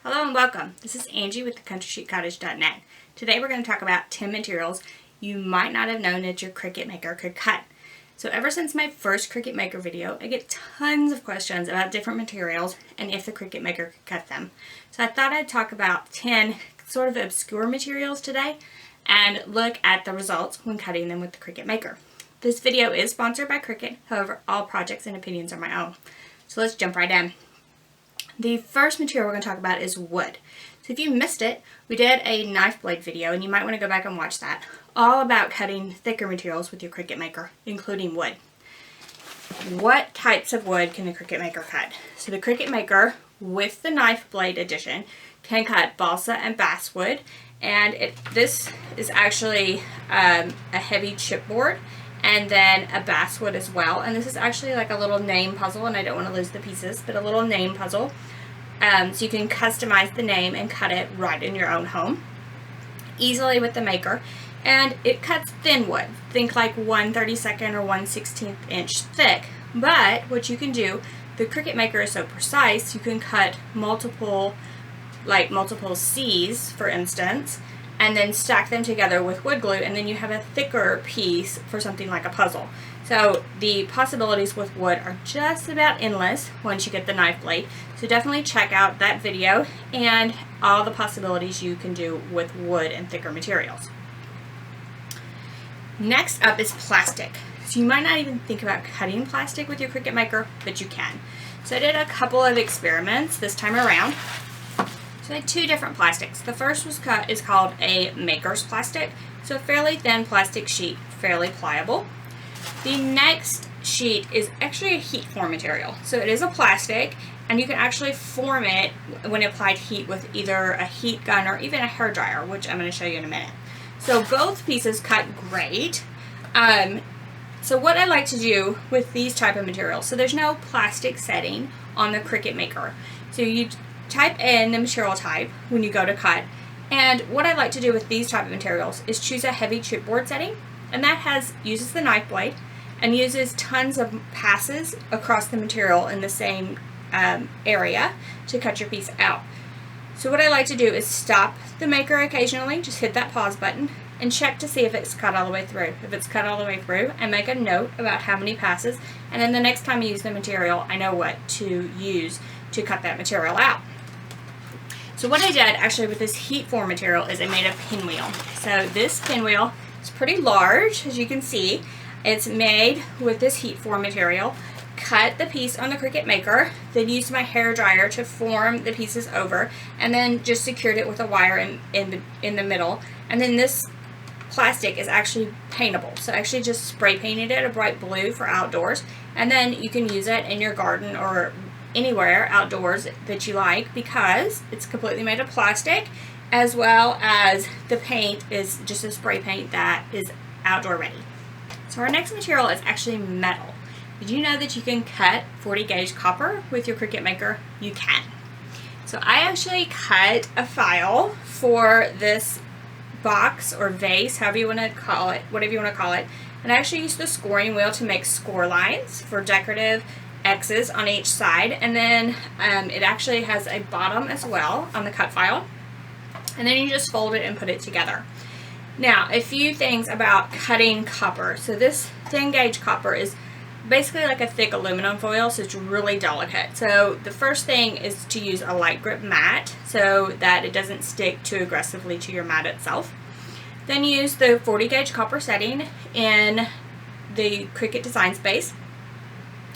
Hello and welcome. This is Angie with thecountrysheetcottage.net. Today we're going to talk about 10 materials you might not have known that your Cricut Maker could cut. So ever since my first Cricut Maker video, I get tons of questions about different materials and if the Cricut Maker could cut them. So I thought I'd talk about 10 sort of obscure materials today and look at the results when cutting them with the Cricut Maker. This video is sponsored by Cricut, however all projects and opinions are my own. So let's jump right in. The first material we're going to talk about is wood. So if you missed it, we did a knife blade video, and you might want to go back and watch that, all about cutting thicker materials with your Cricut Maker, including wood. What types of wood can the Cricut Maker cut? So the Cricut Maker, with the knife blade edition, can cut balsa and basswood, and this is actually a heavy chipboard, and then a basswood as well. And this is actually like a little name puzzle, and I don't want to lose the pieces, but a little name puzzle. So you can customize the name and cut it right in your own home easily with the Maker. And it cuts thin wood. Think like 1/32 or 1/16 inch thick. But what you can do, the Cricut Maker is so precise, you can cut multiple C's, for instance, and then stack them together with wood glue, and then you have a thicker piece for something like a puzzle. So the possibilities with wood are just about endless once you get the knife blade. So definitely check out that video and all the possibilities you can do with wood and thicker materials. Next up is plastic. So you might not even think about cutting plastic with your Cricut Maker, but you can. So I did a couple of experiments this time around. So I had two different plastics. The first is called a maker's plastic. So a fairly thin plastic sheet, fairly pliable. The next sheet is actually a heat form material. So it is a plastic, and you can actually form it when applied heat with either a heat gun or even a hair dryer, which I'm going to show you in a minute. So both pieces cut great. So what I like to do with these type of materials, so there's no plastic setting on the Cricut Maker. So you type in the material type when you go to cut, and what I like to do with these type of materials is choose a heavy chipboard setting, and that uses the knife blade and uses tons of passes across the material in the same area to cut your piece out. So what I like to do is stop the Maker occasionally, just hit that pause button and check to see if it's cut all the way through. If it's cut all the way through, I make a note about how many passes, and then the next time I use the material, I know what to use to cut that material out. So what I did actually with this heat form material is I made a pinwheel. So this pinwheel is pretty large, as you can see. It's made with this heat form material. Cut the piece on the Cricut Maker, then used my hair dryer to form the pieces over, and then just secured it with a wire in the middle. And then this plastic is actually paintable. So I actually just spray painted it a bright blue for outdoors, and then you can use it in your garden or anywhere outdoors that you like, because it's completely made of plastic, as well as the paint is just a spray paint that is outdoor ready. So our next material is actually metal. Did you know that you can cut 40 gauge copper with your Cricut Maker? You can. So I actually cut a file for this box or vase, however you want to call it, whatever you want to call it, and I actually used the scoring wheel to make score lines for decorative X's on each side, and then it actually has a bottom as well on the cut file, and then you just fold it and put it together. Now, a few things about cutting copper. So this thin gauge copper is basically like a thick aluminum foil, so it's really delicate. So the first thing is to use a light grip mat so that it doesn't stick too aggressively to your mat itself. Then use the 40 gauge copper setting in the Cricut design space.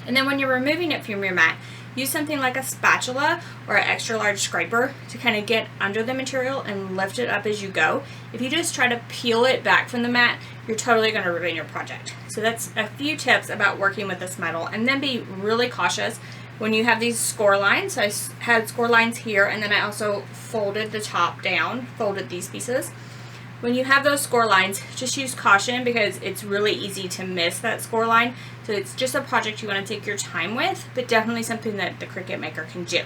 And then when you're removing it from your mat, use something like a spatula or an extra large scraper to kind of get under the material and lift it up as you go. If you just try to peel it back from the mat, you're totally going to ruin your project. So that's a few tips about working with this metal. And then be really cautious when you have these score lines. So I had score lines here, and then I also folded the top down, folded these pieces. When you have those score lines, just use caution because it's really easy to miss that score line. So it's just a project you want to take your time with, but definitely something that the Cricut Maker can do.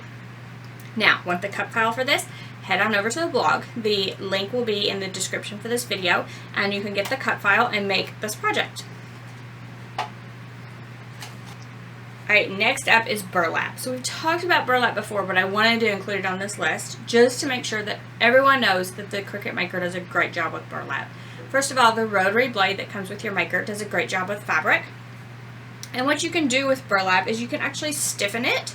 Now, want the cut file for this? Head on over to the blog. The link will be in the description for this video, and you can get the cut file and make this project. I Alright, next up is burlap. So we've talked about burlap before, but I wanted to include it on this list just to make sure that everyone knows that the Cricut Maker does a great job with burlap. First of all, the rotary blade that comes with your maker does a great job with fabric. And what you can do with burlap is you can actually stiffen it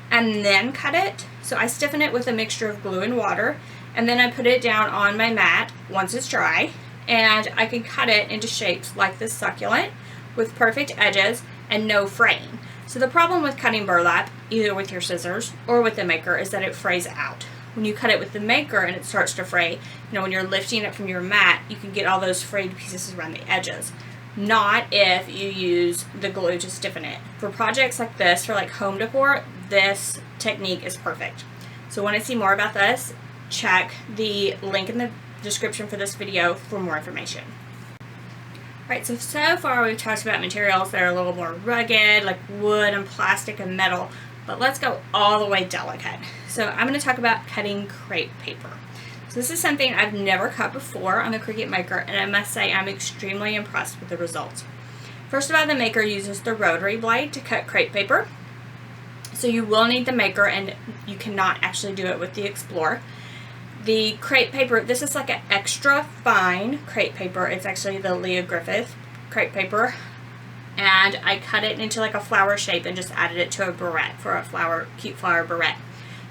and then cut it. So I stiffen it with a mixture of glue and water, and then I put it down on my mat once it's dry, and I can cut it into shapes like this succulent with perfect edges and no fraying. So the problem with cutting burlap, either with your scissors or with the maker, is that it frays out. When you cut it with the maker and it starts to fray, when you're lifting it from your mat, you can get all those frayed pieces around the edges. Not if you use the glue to stiffen it. For projects like this, for like home decor, this technique is perfect. So want to see more about this? Check the link in the description for this video for more information. Alright, so far we've talked about materials that are a little more rugged, like wood and plastic and metal, but let's go all the way delicate. So I'm going to talk about cutting crepe paper. So this is something I've never cut before on the Cricut Maker, and I must say I'm extremely impressed with the results. First of all, the maker uses the rotary blade to cut crepe paper. So you will need the maker, and you cannot actually do it with the Explorer. The crepe paper, this is like an extra fine crepe paper. It's actually the Leah Griffith crepe paper. And I cut it into like a flower shape and just added it to a barrette for a cute flower barrette.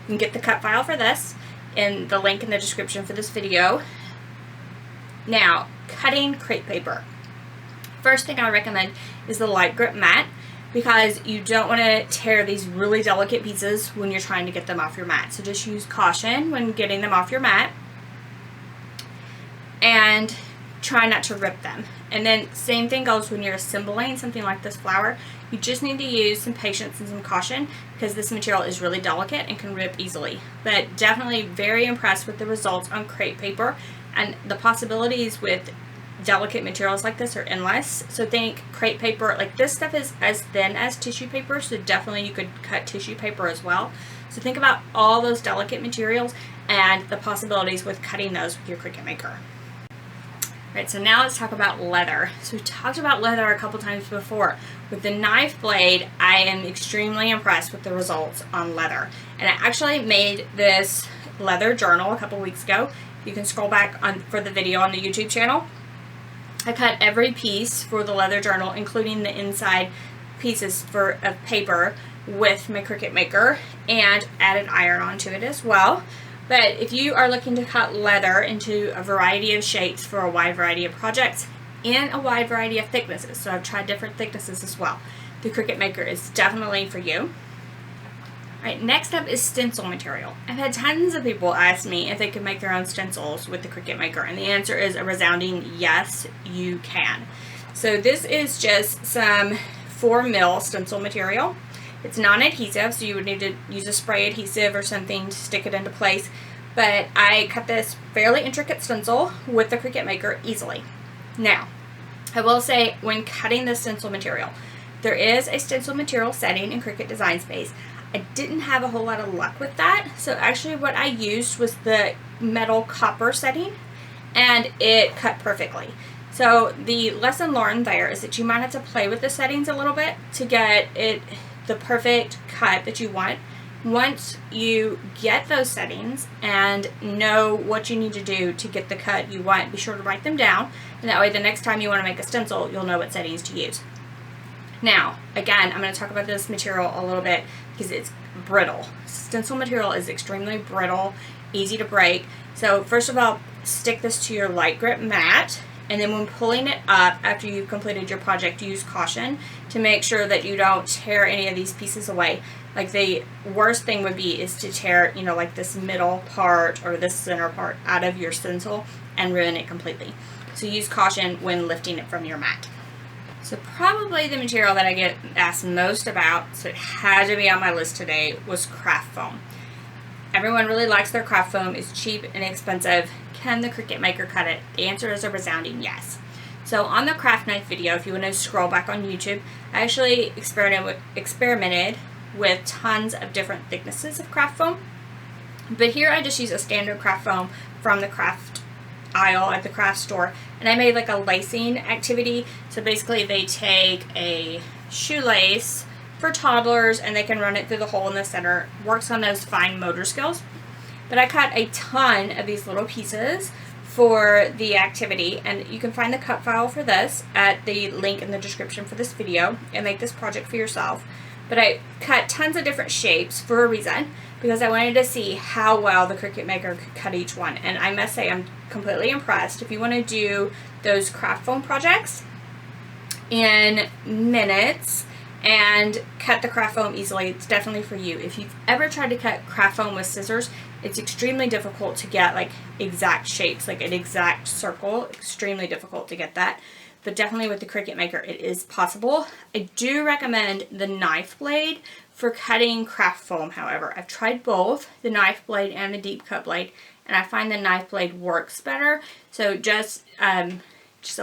You can get the cut file for this in the link in the description for this video. Now, cutting crepe paper. First thing I recommend is the light grip mat, because you don't want to tear these really delicate pieces when you're trying to get them off your mat. So just use caution when getting them off your mat, and try not to rip them. And then same thing goes when you're assembling something like this flower. You just need to use some patience and some caution, because this material is really delicate and can rip easily. But definitely very impressed with the results on crepe paper, and the possibilities with delicate materials like this are endless. So think crepe paper, like this stuff is as thin as tissue paper, so definitely you could cut tissue paper as well. So think about all those delicate materials and the possibilities with cutting those with your Cricut Maker. Right, so now let's talk about leather. So we talked about leather a couple times before. With the knife blade, I am extremely impressed with the results on leather. And I actually made this leather journal a couple weeks ago. You can scroll back for the video on the YouTube channel. I cut every piece for the leather journal, including the inside pieces of paper, with my Cricut Maker, and added iron onto it as well. But if you are looking to cut leather into a variety of shapes for a wide variety of projects in a wide variety of thicknesses, so I've tried different thicknesses as well, the Cricut Maker is definitely for you. Alright, next up is stencil material. I've had tons of people ask me if they could make their own stencils with the Cricut Maker, and the answer is a resounding yes, you can. So this is just some 4mm stencil material. It's non-adhesive, so you would need to use a spray adhesive or something to stick it into place. But I cut this fairly intricate stencil with the Cricut Maker easily. Now, I will say, when cutting this stencil material, there is a stencil material setting in Cricut Design Space. I didn't have a whole lot of luck with that, so actually what I used was the metal copper setting, and it cut perfectly. So the lesson learned there is that you might have to play with the settings a little bit to get it the perfect cut that you want. Once you get those settings and know what you need to do to get the cut you want, be sure to write them down, and that way the next time you want to make a stencil, you'll know what settings to use. Now, again, I'm going to talk about this material a little bit because it's brittle. Stencil material is extremely brittle, easy to break. So first of all, stick this to your light grip mat, and then when pulling it up after you've completed your project, use caution to make sure that you don't tear any of these pieces away. Like, the worst thing would be is to tear, like this middle part or this center part out of your stencil and ruin it completely. So use caution when lifting it from your mat. So probably the material that I get asked most about, so it had to be on my list today, was craft foam. Everyone really likes their craft foam. It's cheap and inexpensive. Can the Cricut Maker cut it? The answer is a resounding yes. So on the craft knife video, if you want to scroll back on YouTube, I actually experimented with tons of different thicknesses of craft foam. But here I just use a standard craft foam from the craft aisle at the craft store, and I made like a lacing activity. So basically they take a shoelace for toddlers, and they can run it through the hole in the center. Works on those fine motor skills. But I cut a ton of these little pieces for the activity, and you can find the cut file for this at the link in the description for this video and make this project for yourself. But I cut tons of different shapes for a reason, because I wanted to see how well the Cricut Maker could cut each one. And I must say I'm completely impressed. If you want to do those craft foam projects in minutes and cut the craft foam easily, it's definitely for you. If you've ever tried to cut craft foam with scissors, it's extremely difficult to get like exact shapes, like an exact circle. Extremely difficult to get that. But definitely with the Cricut Maker, it is possible. I do recommend the knife blade for cutting craft foam, however. I've tried both, the knife blade and the deep cut blade, and I find the knife blade works better. So just a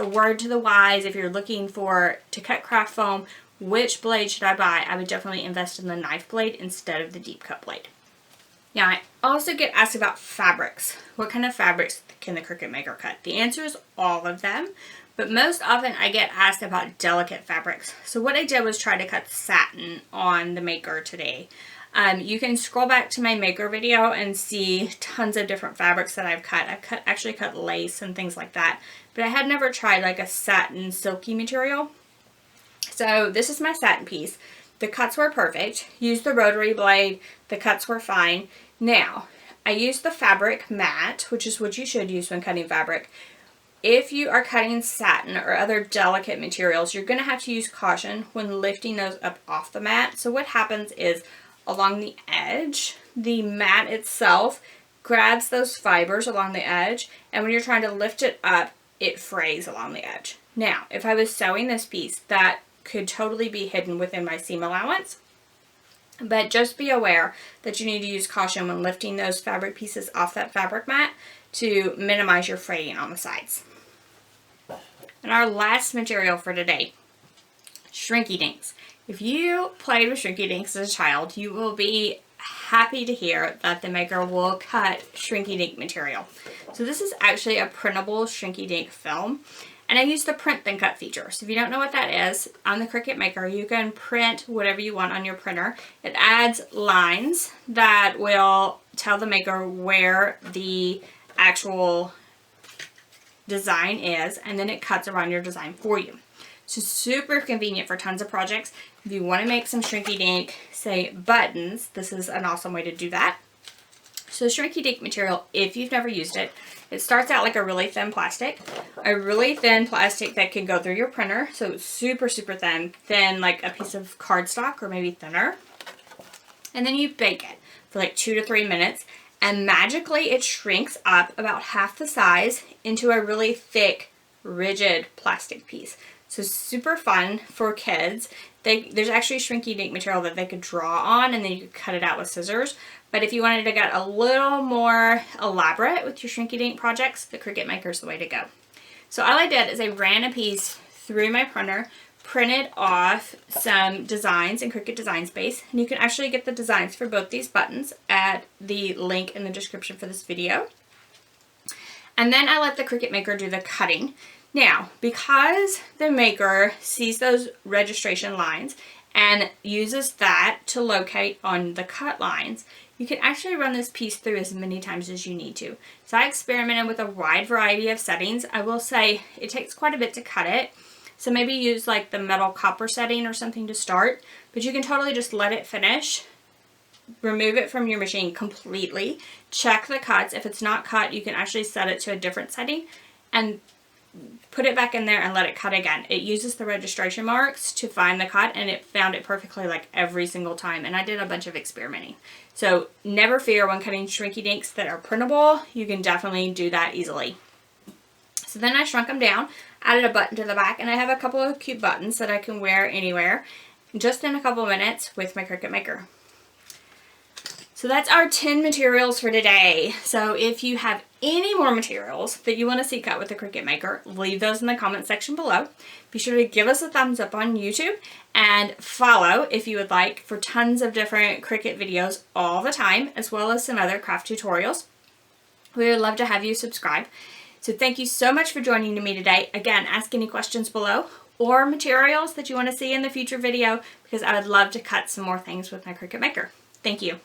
word to the wise, if you're looking to cut craft foam, which blade should I buy? I would definitely invest in the knife blade instead of the deep cut blade. Now, I also get asked about fabrics. What kind of fabrics can the Cricut Maker cut? The answer is all of them, but most often I get asked about delicate fabrics. So what I did was try to cut satin on the Maker today. You can scroll back to my Maker video and see tons of different fabrics that I've cut. I've actually cut lace and things like that, but I had never tried like a satin silky material. So this is my satin piece. The cuts were perfect. Used the rotary blade. The cuts were fine. Now, I used the fabric mat, which is what you should use when cutting fabric. If you are cutting satin or other delicate materials, you're going to have to use caution when lifting those up off the mat. So what happens is along the edge, the mat itself grabs those fibers along the edge, and when you're trying to lift it up, it frays along the edge. Now, if I was sewing this piece, that could totally be hidden within my seam allowance. But just be aware that you need to use caution when lifting those fabric pieces off that fabric mat to minimize your fraying on the sides. And our last material for today, Shrinky Dinks. If you played with Shrinky Dinks as a child, you will be happy to hear that the Maker will cut Shrinky Dink material. So this is actually a printable Shrinky Dink film. And I use the print then cut feature. So if you don't know what that is, on the Cricut Maker, you can print whatever you want on your printer. It adds lines that will tell the Maker where the actual design is, and then it cuts around your design for you. So super convenient for tons of projects. If you want to make some Shrinky Dink, say buttons, this is an awesome way to do that. So Shrinky Dink material, if you've never used it, it starts out like a really thin plastic. A really thin plastic that can go through your printer. So it's super, super thin. Thin like a piece of cardstock or maybe thinner. And then you bake it for like 2 to 3 minutes. And magically it shrinks up about half the size into a really thick, rigid plastic piece. So super fun for kids. There's actually Shrinky Dink material that they could draw on, and then you could cut it out with scissors. But if you wanted to get a little more elaborate with your Shrinky Dink projects, the Cricut Maker is the way to go. So all I did is I ran a piece through my printer, printed off some designs in Cricut Design Space, and you can actually get the designs for both these buttons at the link in the description for this video. And then I let the Cricut Maker do the cutting. Now, because the Maker sees those registration lines and uses that to locate on the cut lines, you can actually run this piece through as many times as you need to. So I experimented with a wide variety of settings. I will say it takes quite a bit to cut it. So maybe use like the metal copper setting or something to start, but you can totally just let it finish. Remove it from your machine completely. Check the cuts. If it's not cut, you can actually set it to a different setting and put it back in there and let it cut again. It uses the registration marks to find the cut, and it found it perfectly like every single time. And I did a bunch of experimenting. So never fear when cutting Shrinky Dinks that are printable. You can definitely do that easily. So then I shrunk them down, added a button to the back, and I have a couple of cute buttons that I can wear anywhere just in a couple of minutes with my Cricut Maker. So that's our 10 materials for today. So if you have any more materials that you want to see cut with the Cricut Maker, leave those in the comment section below. Be sure to give us a thumbs up on YouTube and follow if you would like for tons of different Cricut videos all the time, as well as some other craft tutorials. We would love to have you subscribe. So thank you so much for joining me today. Again, ask any questions below or materials that you want to see in the future video, because I would love to cut some more things with my Cricut Maker. Thank you.